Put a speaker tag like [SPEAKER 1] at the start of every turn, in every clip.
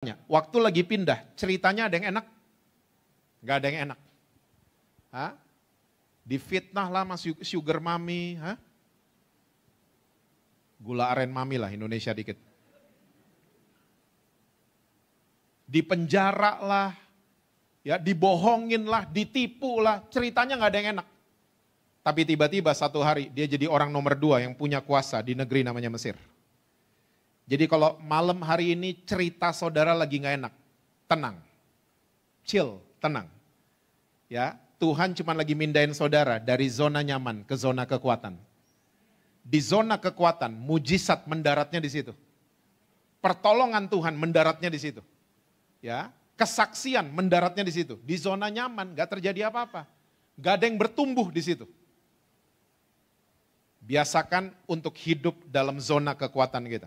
[SPEAKER 1] Waktu lagi pindah, ceritanya ada yang enak? Gak ada yang enak. Hah? Difitnah lah mas sugar mami. Hah? Gula aren mami lah Indonesia dikit. Dipenjara lah, ya, dibohongin lah, ditipu lah, ceritanya gak ada yang enak. Tapi tiba-tiba satu hari dia jadi orang nomor 2 yang punya kuasa di negeri namanya Mesir. Jadi kalau malam hari ini cerita saudara lagi gak enak, tenang, chill, tenang. Ya, Tuhan cuma lagi mindahin saudara dari zona nyaman ke zona kekuatan. Di zona kekuatan, mujizat mendaratnya di situ. Pertolongan Tuhan mendaratnya di situ. Ya, kesaksian mendaratnya di situ. Di zona nyaman, gak terjadi apa-apa. Gak ada yang bertumbuh di situ. Biasakan untuk hidup dalam zona kekuatan kita.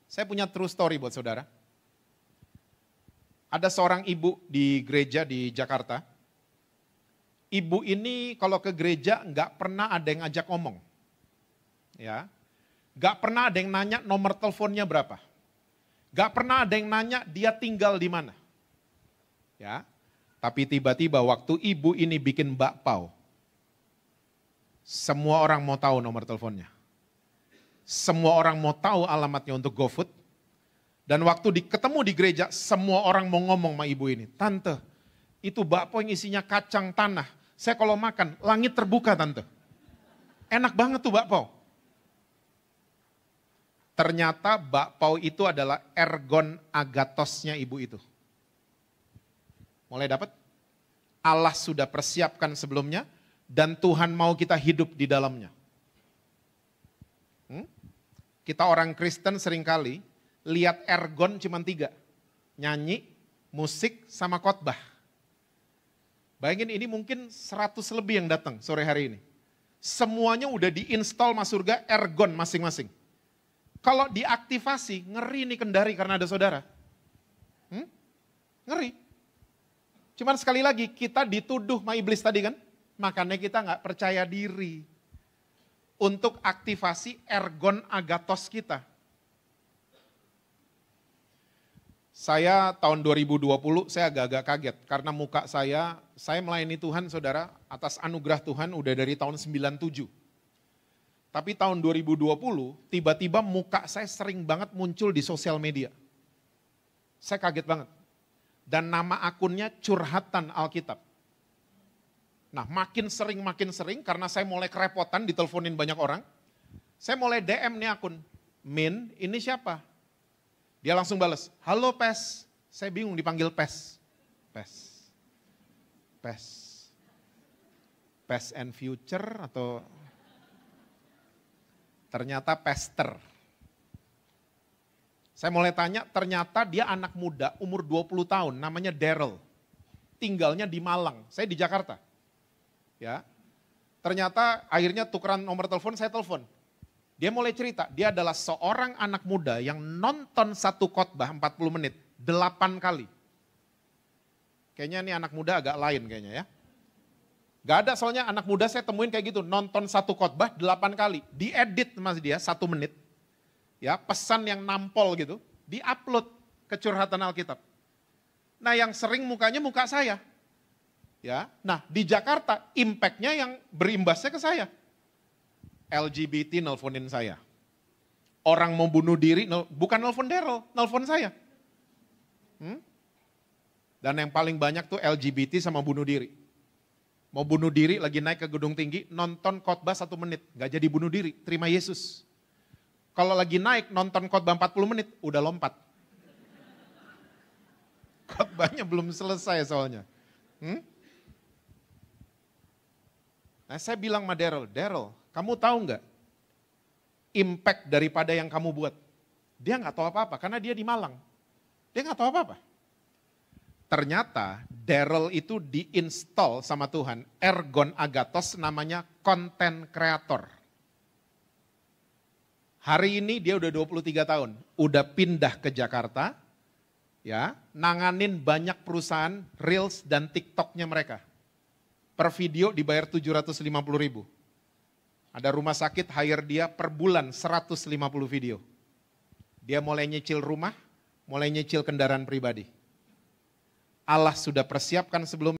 [SPEAKER 1] Saya punya true story buat saudara. Ada seorang ibu di gereja di Jakarta. Ibu ini kalau ke gereja nggak pernah ada yang ngajak ngomong. Ya, nggak pernah ada yang nanya nomor teleponnya berapa. Nggak pernah ada yang nanya dia tinggal di mana. Ya, tapi tiba-tiba waktu ibu ini bikin bakpao, semua orang mau tahu nomor teleponnya. Semua orang mau tahu alamatnya untuk GoFood. Dan waktu ketemu di gereja, semua orang mau ngomong sama ibu ini. Tante, itu bakpao yang isinya kacang tanah. Saya kalau makan, langit terbuka tante. Enak banget tuh bakpao. Ternyata bakpao itu adalah ergon agatosnya ibu itu. Mulai dapat? Allah sudah persiapkan sebelumnya, dan Tuhan mau kita hidup di dalamnya. Kita orang Kristen seringkali lihat ergon cuma 3. Nyanyi, musik, sama khotbah. Bayangin ini mungkin 100 lebih yang datang sore hari ini. Semuanya udah diinstal masuk surga ergon masing-masing. Kalau diaktifasi, ngeri nih Kendari karena ada saudara. Ngeri. Cuman sekali lagi kita dituduh sama iblis tadi kan. Makanya kita gak percaya diri. Untuk aktivasi ergon agatos kita. Saya tahun 2020 saya agak-agak kaget karena muka saya melayani Tuhan saudara atas anugerah Tuhan udah dari tahun 97. Tapi tahun 2020 tiba-tiba muka saya sering banget muncul di sosial media. Saya kaget banget. Dan nama akunnya Curhatan Alkitab. Nah makin sering karena saya mulai kerepotan diteleponin banyak orang. Saya mulai DM nih akun, Min ini siapa? Dia langsung balas, halo Pes. Saya bingung dipanggil Pes. Pes and Future atau ternyata Pester. Saya mulai tanya, ternyata dia anak muda umur 20 tahun namanya Daryl. Tinggalnya di Malang, saya di Jakarta. Ya, ternyata akhirnya tukeran nomor telepon, saya telepon. Dia mulai cerita, dia adalah seorang anak muda yang nonton satu khotbah 40 menit, 8 kali. Kayaknya ini anak muda agak lain kayaknya ya. Gak ada soalnya anak muda saya temuin kayak gitu, nonton satu khotbah 8 kali. Diedit mas dia 1 menit. Ya, pesan yang nampol gitu, diupload ke Curhatan Alkitab. Nah yang sering mukanya muka saya. Ya, nah di Jakarta impact-nya yang berimbasnya ke saya. LGBT nelponin saya. Orang mau bunuh diri, bukan nelpon Daryl, nelpon saya. Dan yang paling banyak tuh LGBT sama bunuh diri. Mau bunuh diri lagi naik ke gedung tinggi, nonton khotbah 1 menit, gak jadi bunuh diri, terima Yesus. Kalau lagi naik nonton khotbah 40 menit, udah lompat. Khotbahnya belum selesai soalnya. Nah saya bilang sama Daryl, kamu tahu nggak impact daripada yang kamu buat? Dia nggak tahu apa-apa karena dia di Malang. Dia nggak tahu apa-apa. Ternyata Daryl itu diinstal sama Tuhan, ergon agatos namanya content creator. Hari ini dia udah 23 tahun, udah pindah ke Jakarta, ya, nanganin banyak perusahaan Reels dan TikToknya mereka. Per video dibayar 750.000. Ada rumah sakit hire dia per bulan 150 video. Dia mulai nyicil rumah, mulai nyicil kendaraan pribadi. Allah sudah persiapkan sebelum